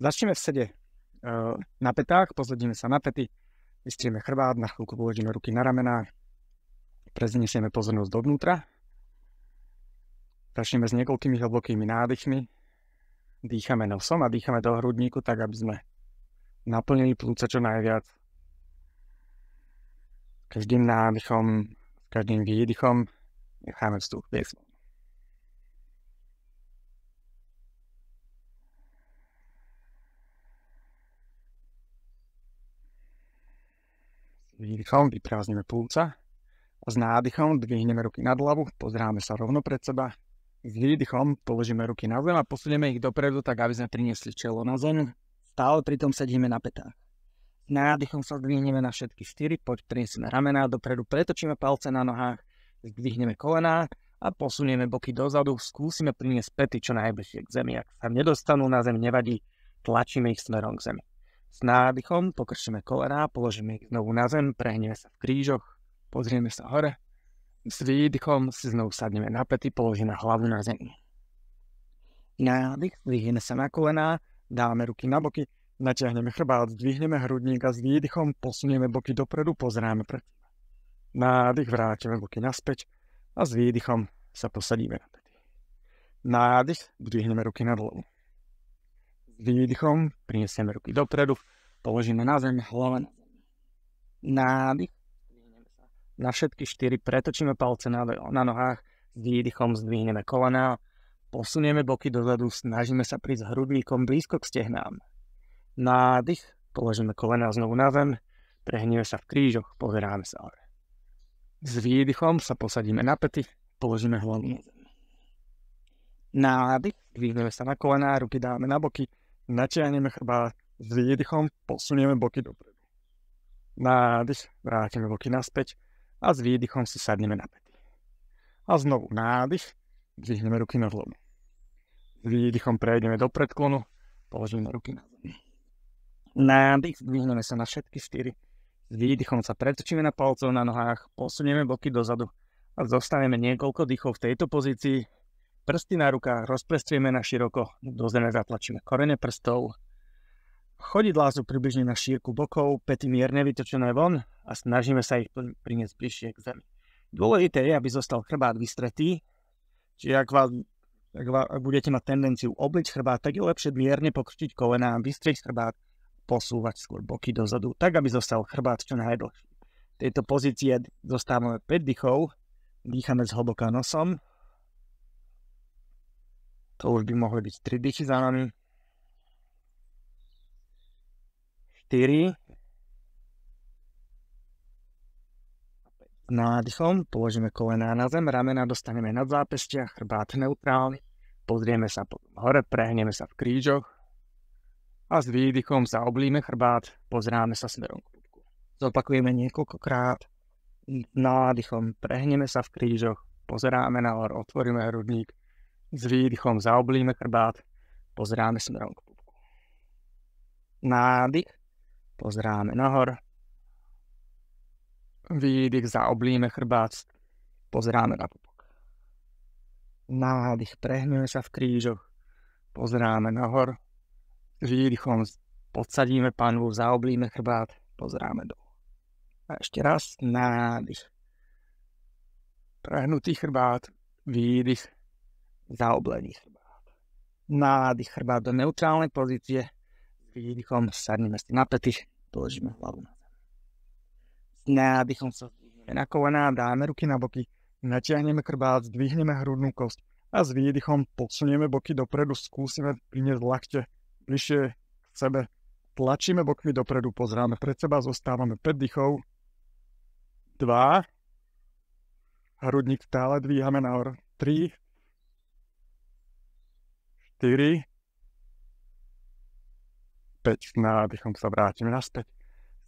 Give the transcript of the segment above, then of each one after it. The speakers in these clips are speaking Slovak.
Začneme v sede na petách, pozvedíme sa na pety, vystrieme chrbát, na chvíľku položíme ruky na ramená, prezniesieme pozornosť dovnútra. Začneme s niekoľkými hlbokými nádychmi. Dýchame nosom a dýchame do hrudníku, tak aby sme naplnili plúca čo najviac. Každým nádychom, každým výdychom necháme vzduch viesť. Výdychom vyprázdnime plúca a s nádychom dvihneme ruky nad hlavu, pozráme sa rovno pred seba. S výdychom položíme ruky na zem a posunieme ich dopredu, tak aby sme priniesli čelo na zem. Stále pritom sedíme na petách. S nádychom sa zdvihneme na všetky 4, poď prinesieme ramená dopredu, pretočíme palce na nohách, zdvihneme kolená a posunieme boky dozadu. Skúsime priniesť pety čo najbližšie k zemi. Ak sa nedostanú na zem, nevadí, tlačíme ich smerom k zemi. S nádychom pokrčíme kolená, položíme ich znovu na zem, prehneme sa v krížoch, pozrieme sa hore. S výdychom si znovu sadneme na pety, položíme hlavu na zemi. Nádych, zdvihneme sa na kolená, dáme ruky na boky, natiahneme chrbát, zdvihneme hrudník a s výdychom posunieme boky dopredu, pozeráme pred seba. Nádych, vrátime boky naspäť a s výdychom sa posadíme na pety. Nádych, zdvihneme ruky nad hlavu. Výdychom prinesieme ruky dopredu, položíme na zem, hlava na zem. Nádych, na všetky 4 pretočíme palce na nohách, s výdychom zdvihneme kolená, posunieme boky dozadu, snažíme sa prísť hrudníkom blízko k stehnám. Nádych, položíme kolená znovu na zem, prehneme sa v krížoch, pozeráme sa hore. S výdychom sa posadíme na pety, položíme hlavu na zem. Nádych, zdvihneme sa na kolená, ruky dáme na boky, natiahneme chrbát, s výdychom posunieme boky dopredu. Nádych, vrátime boky naspäť a s výdychom si sadneme na pety. A znovu nádych, zdvihneme ruky nad hlavu. S výdychom prejdeme do predklonu, položíme ruky na zem. Nádych, zdvihneme sa na všetky 4. S výdychom sa pretočíme na palcov na nohách, posunieme boky dozadu a zostaneme niekoľko dýchov v tejto pozícii. Prsty na rukách rozprestrieme na široko, do zeme zatlačíme korene prstov. Chodidlá sú približne na šírku bokov, pety mierne vytočené von a snažíme sa ich priniesť bližšie k zemi. Dôležité je, aby zostal chrbát vystretý, čiže ak budete mať tendenciu obliť chrbát, tak je lepšie mierne pokrčiť kolená, vystrieť chrbát, posúvať skôr boky dozadu, tak aby zostal chrbát čo najdlhší. V tejto pozícii zostávame 5 dýchov, dýchame zhlboka nosom. To už by mohli byť 3 dýchy za nami. 4. Nádychom položíme kolená na zem, ramená dostaneme nad zápestia, chrbát neutrálny. Pozrieme sa hore, prehneme sa v krížoch a s výdychom sa oblíme chrbát, pozráme sa smerom k pupku. Zopakujeme niekoľkokrát. Nádychom prehneme sa v krížoch, pozeráme nahor, otvoríme hrudník. S výdychom zaoblíme chrbát, pozeráme smerom k pupku. Nádych, pozeráme nahor. Výdych, zaoblíme chrbát, pozeráme na pupok. Nádych, prehneme sa v krížoch, pozeráme nahor. Výdychom podsadíme panvu, zaoblíme chrbát, pozeráme dolu. A ešte raz, nádych. Prehnutý chrbát, výdych, zaoblený chrbát. Nádych, chrbát do neutrálnej pozície. S výdychom sadneme si na pety, položíme hlavu na zem. S nádychom sa zdvihneme na kolená, dáme ruky na boky, natiahneme chrbát, zdvihneme hrudnú kosť a s výdychom posunieme boky dopredu, skúsime priniesť lakte bližšie k sebe. Tlačíme bokmi dopredu, pozráme pred seba, zostávame 5 dýchov. 2. Hrudník stále dvíhame nahor. 3. 4. 5. Nádychom sa vrátime naspäť.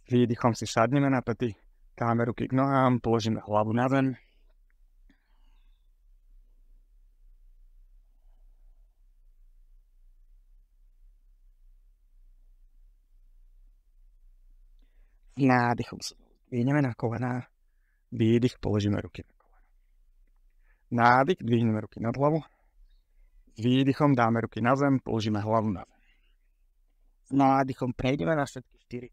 S výdychom si sadneme na pety, dáme ruky k nohám, položíme hlavu na zem. S nádychom sa zdvihneme na kolená, výdych, položíme ruky na kolená. Nádych, dvihneme ruky nad hlavu. S výdychom dáme ruky na zem, položíme hlavu na zem. nádychom prejdeme na všetky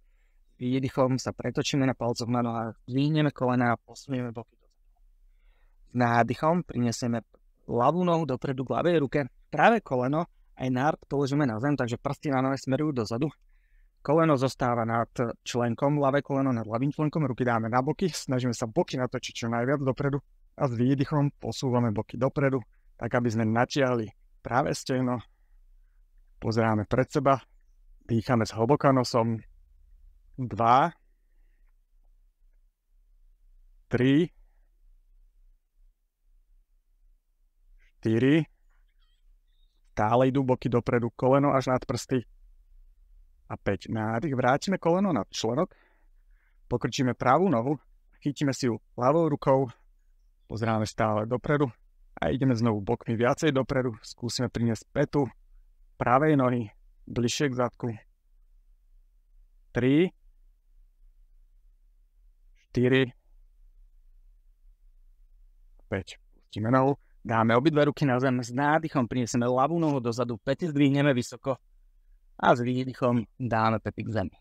4. Výdychom sa pretočíme na palcoch na nohách, zdvihneme kolena a posunieme boky dozadu. S nádychom prinesieme ľavú nohu dopredu k ľavej ruke, pravé koleno aj nárt položíme na zem, takže prsty na nohe smerujú dozadu. Koleno zostáva nad členkom, ľavé koleno nad ľavým členkom, ruky dáme na boky, snažíme sa boky natočiť čo najviac dopredu a s výdychom posúvame boky dopredu, tak aby sme natiahli práve stehno. Pozeráme pred seba, dýchame zhlboka nosom. 2, 3, 4, stále idú boky dopredu, koleno až nad prsty. A 5. Nádych, vrátime koleno nad členok, pokrčíme pravú nohu, chytíme si ju ľavou rukou, pozeráme stále dopredu a ideme znovu bokmi viacej dopredu, skúsime priniesť pätu pravej nohy bližšie k zadku. 3, 4, 5. Pustíme nohu, dáme obidve ruky na zem, s nádychom prinesieme ľavú nohu dozadu, päty zdvihneme vysoko a s výdychom dáme päty k zemi.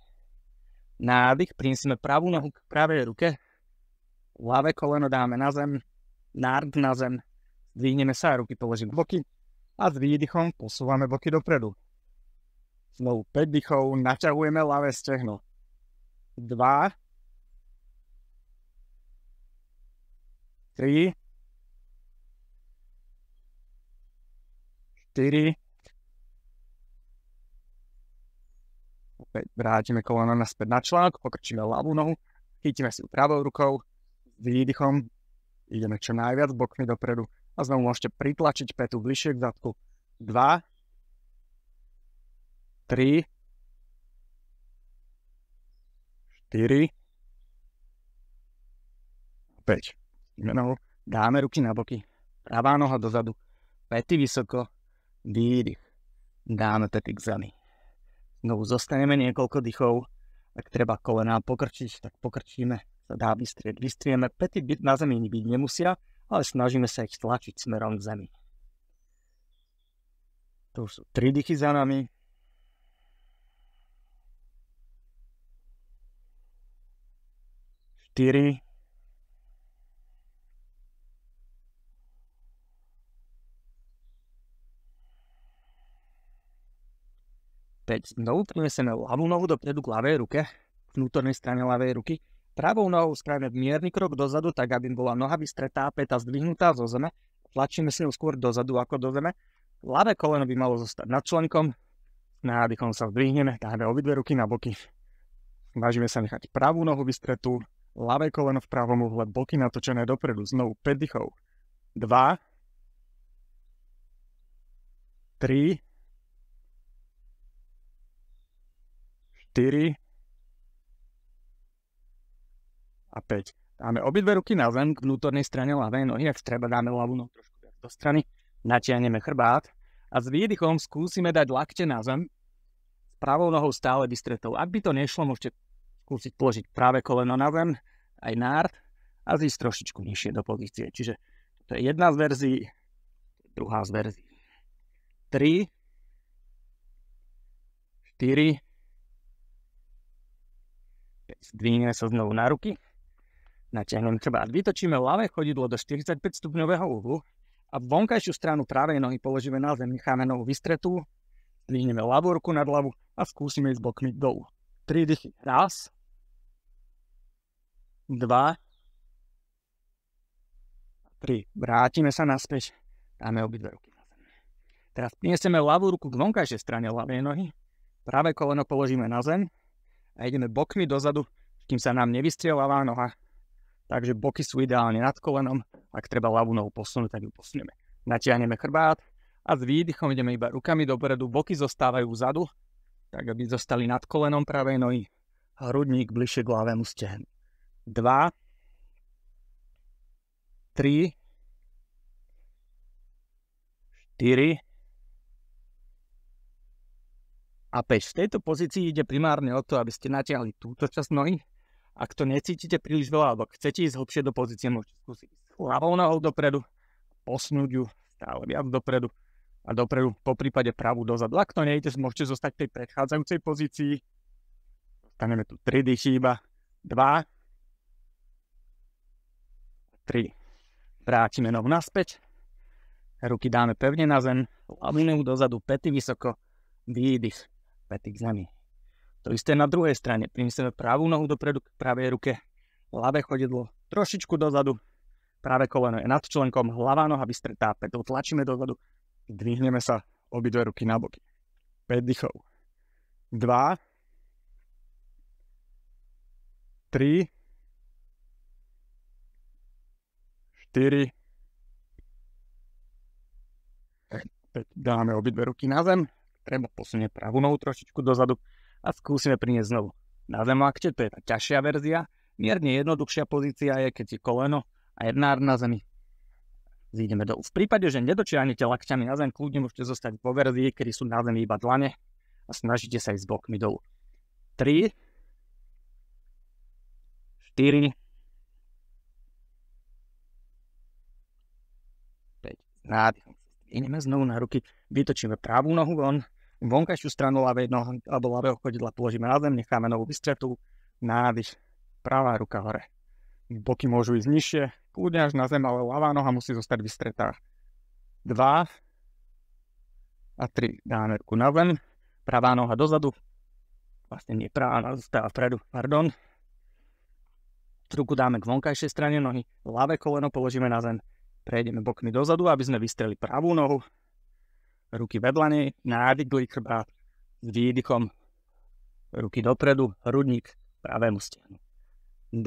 Nádych, prinesieme pravú nohu k pravej ruke, ľavé koleno dáme na zem, nárt na zem, zdvihneme sa a ruky položíme boky a s výdychom posúvame boky dopredu. Znovu 5 dýchov, naťahujeme ľavé stehno. 2, 3, 4, opäť vrátime koleno naspäť na článok, pokrčíme ľavú nohu, chytíme si ju pravou rukou, s výdychom ideme čo najviac bokmi dopredu a znovu môžete pritlačiť pätu bližšie k zadku. 2, 3, 4, 5. Dáme ruky na boky, pravá noha dozadu, päty vysoko, výdych, dáme päty k zemi. Znovu zostaneme niekoľko dýchov, ak treba kolená pokrčiť, tak pokrčíme, sa dá vystrieť, vystrieme, päty na zemi byť nemusia, ale snažíme sa ich tlačiť smerom k zemi. To už sú 3 dýchy za nami. 4, 5. Znovu prinesieme ľavú nohu dopredu k ľavej ruke, k vnútornej strane ľavej ruky. Pravou nohou spravíme mierny krok dozadu, tak aby bola noha vystretá, päta zdvihnutá zo zeme. Tlačíme si ju skôr dozadu ako do zeme. Ľavé koleno by malo zostať nad členkom. Nádychom sa zdvihneme, dáme obidve ruky na boky. Snažíme sa nechať pravú nohu vystretú, ľavé koleno v pravom uhle, boky natočené dopredu. Znovu 5 dýchov. 2, 3, 4 a 5. Dáme obidve ruky na zem k vnútornej strane ľavej nohy, ak treba dáme ľavú nohu trošku viac do strany, natiahneme chrbát a s výdychom skúsime dať lakte na zem, s pravou nohou stále vystretou. Ak by to nešlo, môžete skúsiť položiť práve koleno na zem, aj nárt a zísť trošičku nižšie do pozície. Čiže to je jedna z verzií, druhá z verzií. 3, 4, zdvihneme sa znovu na ruky, natiahneme chrbát, vytočíme ľavé chodidlo do 45 stupňového uhlu a vonkajšiu stranu pravej nohy položíme na zem, necháme nohu vystretú, zdvihneme ľavú ruku nad hlavu a skúsime ísť bokmi dolu. 3 dýchy. 1, 2, 3. Vrátime sa naspäť, dáme obidve ruky na zem. Teraz prinesieme ľavú ruku k vonkajšej strane ľavej nohy, pravé koleno položíme na zem a ideme bokmi dozadu, kým sa nám nevystrie ľavá noha. Takže boky sú ideálne nad kolenom. Ak treba ľavú nohu posunúť, tak ju posunieme. Natiahneme chrbát a s výdychom ideme iba rukami dopredu. Boky zostávajú vzadu, tak aby zostali nad kolenom pravej nohy. Hrudník bližšie k ľavému stehnu. 2, 3, 4 a 5. V tejto pozícii ide primárne o to, aby ste natiahli túto časť nohy. Ak to necítite príliš veľa, alebo chcete ísť hlbšie do pozície, môžete skúsiť s ľavou nohou dopredu, posunúť ju stále viac dopredu, a dopredu, po prípade pravú dozadu. Ak to nejde, môžete zostať v tej predchádzajúcej pozícii. Dostaneme tu 3 dýchy iba. 2, 3. Vrátime nohu naspäť. Ruky dáme pevne na zem. Ľavú nohu dozadu, päty vysoko. Výdych. Päty k zemi. To isté na druhej strane. Prinesieme pravú nohu dopredu k pravej ruke. Ľavé chodidlo trošičku dozadu. Práve koleno je nad členkom. Ľavá noha vystretá pätou. Tlačíme dozadu. Dvihneme sa obidve ruky na boky. 5 dýchov. 2, 3, 4, 5. Dáme obidve ruky na zem. Treba posunieť pravú nohu trošičku dozadu a skúsime priniesť znovu na zem lakte. To je tá ťažšia verzia. Mierne jednoduchšia pozícia je, keď je koleno a jedna na zemi. Zídeme dolu. V prípade, že nedočiahnete lakťami na zem, kľudne môžete zostať vo verzii, kedy sú na zemi iba dlane a snažíte sa ísť bokmi dolu. 3, 4, 5. Nádychom. Ideme znovu na ruky. Vytočíme pravú nohu von. Vonkajšiu stranu ľavej nohy alebo ľavého chodidla položíme na zem. Necháme nohu vystretú. Nádych. Pravá ruka hore. Boky môžu ísť nižšie. Kľudne až na zem, ale ľavá noha musí zostať vystretá. 2 a 3. Dáme ruku na zem. Pravá noha dozadu. Vlastne nie pravá noha zostáva vpredu. Pardon. Ruku dáme k vonkajšej strane nohy. Ľavé koleno položíme na zem. Prejdeme bokmi dozadu, aby sme vystreli pravú nohu. Ruky vedľa nej, nádych, chrbát s výdychom. Ruky dopredu, hrudník pravému stehnu. 2,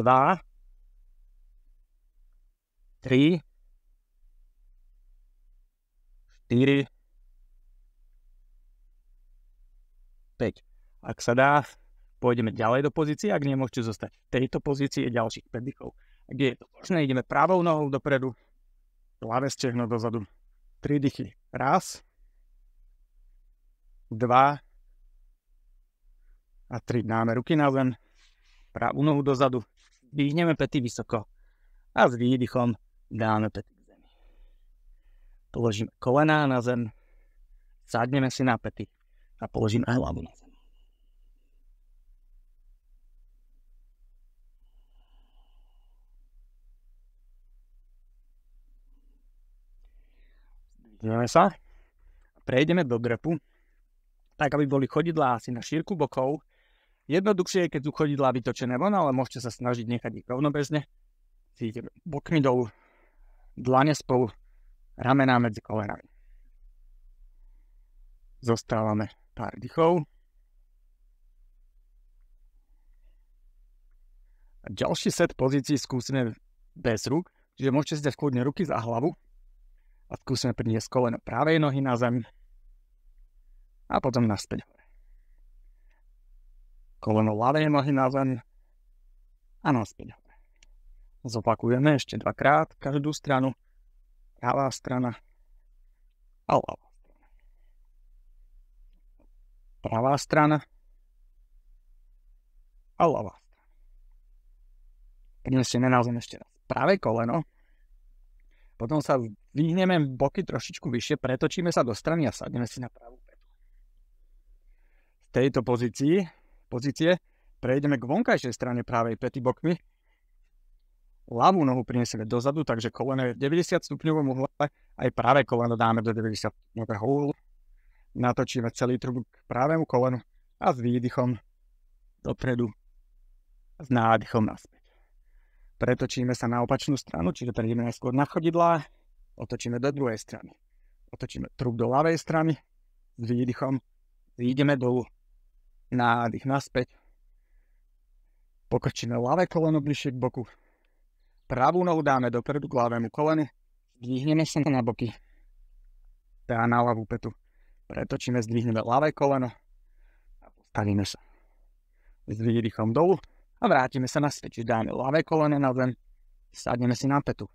3, 4, 5. Ak sa dá, pôjdeme ďalej do pozície. Ak nie, môžete zostať v tejto pozícii ďalších 5 dýchov. Ak je to možné, ideme pravou nohou dopredu. Ľavé stehno dozadu. 3 dýchy. 1, 2 a 3. Dáme ruky na zem. Pravú nohu dozadu. Dýchneme päty vysoko. A s výdychom dáme päty k zemi. Položíme kolená na zem. Sadneme si na päty. A položíme hlavu na zem. Zdvihneme sa. Prejdeme do drepu, tak aby boli chodidlá asi na šírku bokov. Jednoduchšie je, keď sú chodidlá vytočené von, ale môžete sa snažiť nechať ich rovnobežne. Cítime bokmi dolu, dlane spolu, ramená medzi kolenami. Zostávame pár dýchov. A ďalší set pozícií skúsime bez rúk, čiže môžete si dať kľudne ruky za hlavu. A skúsime priniesť koleno pravej nohy na zem a potom naspäť hore. Koleno ľavej nohy na zem a naspäť hore. Zopakujeme ešte 2-krát každú stranu. Pravá strana a ľavá strana. Pravá strana a ľavá strana. Prinesieme na zem ešte raz pravé koleno. Potom sa vyhneme boky trošičku vyššie, pretočíme sa do strany a sadneme si na pravú pätu. Z tejto pozície prejdeme k vonkajšej strane pravej päty bokmi. Ľavú nohu prinesieme dozadu, takže koleno je v 90 stupňovom uhle, aj pravé koleno dáme do 90 stupňového uhlu. Natočíme celý trub k pravému kolenu a s výdychom dopredu a s nádychom naspäť. Pretočíme sa na opačnú stranu, čiže prejdeme najskôr na chodidlá, otočíme do druhej strany. Otočíme trup do ľavej strany, s výdychom ideme dolu, nádych naspäť. Pokrčíme ľavé koleno bližšie k boku. Pravú nohu dáme dopredu k ľavému kolenu, zdvihneme sa na boky, teda na ľavú pätu. Pretočíme, zdvihneme ľavé koleno a postavíme sa. S výdychom dolu. A vrátime sa naspäť, čiže dáme ľavé koleno na zem, sadneme si na pätu.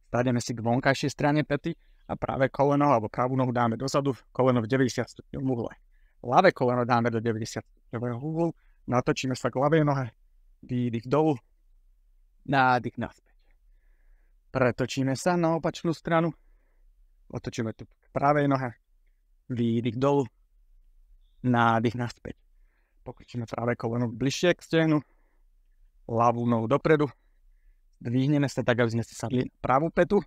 Sadneme si k vonkajšej strane päty a pravé koleno alebo pravú nohu dáme dozadu, koleno v 90 stupňovom uhle. Ľavé koleno dáme do 90 stupňového uhlu, natočíme sa k ľavej nohe, výdych dolu, nádych naspäť. Pretočíme sa na opačnú stranu, otočíme tu k pravej nohe, výdych dolu, nádych naspäť. Pokrčíme pravé koleno bližšie k stehnu, ľavú nohu dopredu, dvihneme sa tak, aby sme si sadli na pravú petu,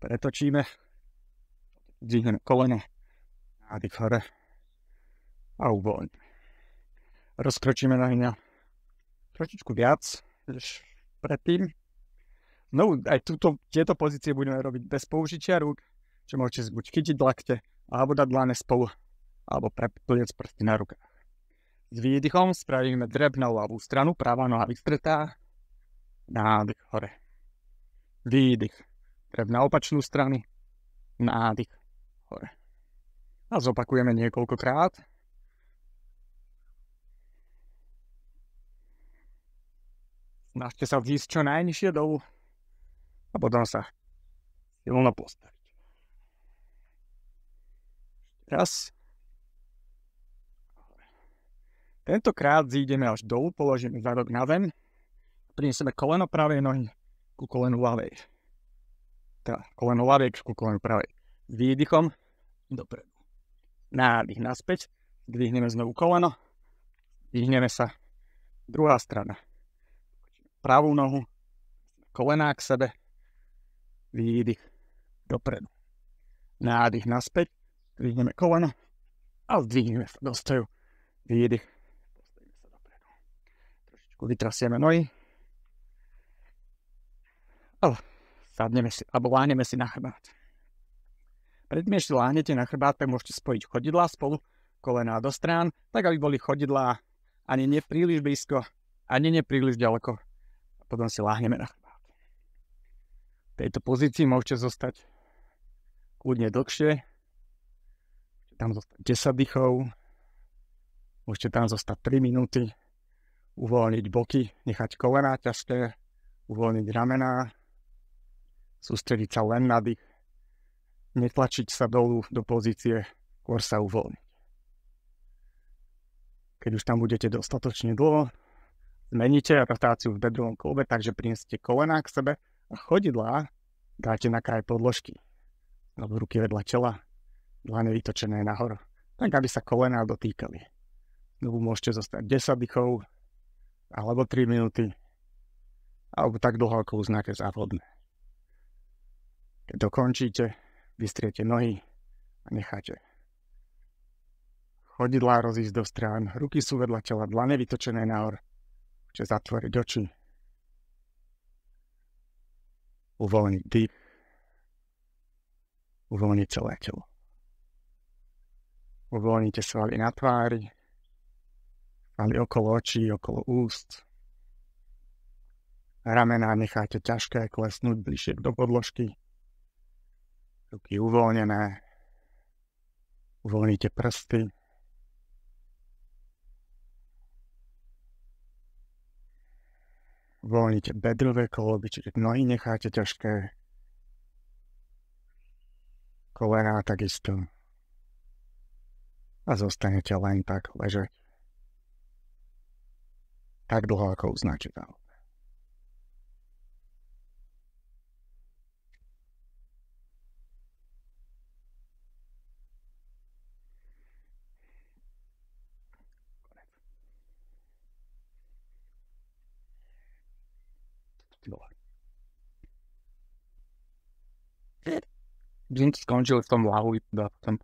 pretočíme, dvihneme koleno, nádych hore a uvoľníme. Rozkročíme nohy na trošičku viac než predtým. No aj tieto pozície budeme robiť bez použitia rúk, čo môžete buď chytiť lakte, alebo dať dlane spolu, alebo prepliec prsty na rukách. S výdychom spravíme dreb na ľavú stranu, pravá noha vystretá, nádych hore. Výdych, dreb na opačnú stranu, nádych hore. A zopakujeme niekoľkokrát. Snažte sa vzísť čo najnižšie dolu a potom sa silno postaviť. Raz. Tentokrát zídeme až dolu, položíme zadok na zem, prinesieme koleno pravej nohy ku kolenu ľavej. Teda koleno ľavej ku kolenu pravej. S výdychom dopredu. Nádych naspäť, zdvihneme znovu koleno, zdvihneme sa, druhá strana. Pravú nohu, kolená k sebe, výdych dopredu. Nádych naspäť, zdvihneme koleno a zdvihneme sa do stoju. Výdych, postavíme sa dopredu. Trošičku vytrasieme nohy. A sadneme si, alebo láhneme si na chrbát. Predtým ešte láhnete na chrbát, tak môžete spojiť chodidlá spolu, kolená do strán, tak aby boli chodidlá ani nie príliš blízko, ani nie príliš ďaleko. Potom si láhneme na chrbát. V tejto pozícii môžete zostať kľudne dlhšie. Môžete tam zostať 10 dýchov. Môžete tam zostať 3 minúty. Uvoľniť boky, nechať kolená ťažké, uvoľniť ramená, sústrediť sa len na dých, netlačiť sa dolu do pozície, skôr sa uvoľniť. Keď už tam budete dostatočne dlho, zmeníte rotáciu v bedrovom klube, takže prineste kolená k sebe a chodidlá dáte na kraj podložky. Alebo ruky vedľa tela, dlane vytočené nahor, tak aby sa kolená dotýkali. Znovu môžete zostať 10 dýchov, alebo 3 minúty, alebo tak dlho, ako uznáte za vhodné. Keď dokončíte, vystriete nohy a necháte chodidlá rozísť do strán, ruky sú vedľa tela, dlane vytočené nahor. Môžete zatvoriť oči, uvoľniť dých, uvoľniť celé telo. Uvoľnite svaly na tvári, svaly okolo očí, okolo úst. Ramená necháte ťažké klesnúť bližšie do podložky. Ruky uvoľnené. Uvoľnite prsty. Uvoľnite bedrové kĺby, čiže nohy necháte ťažké. Kolená takisto. A zostanete len tak ležať. Tak dlho, ako uznáte za vhodné. Sme skončili v tom lahu, potom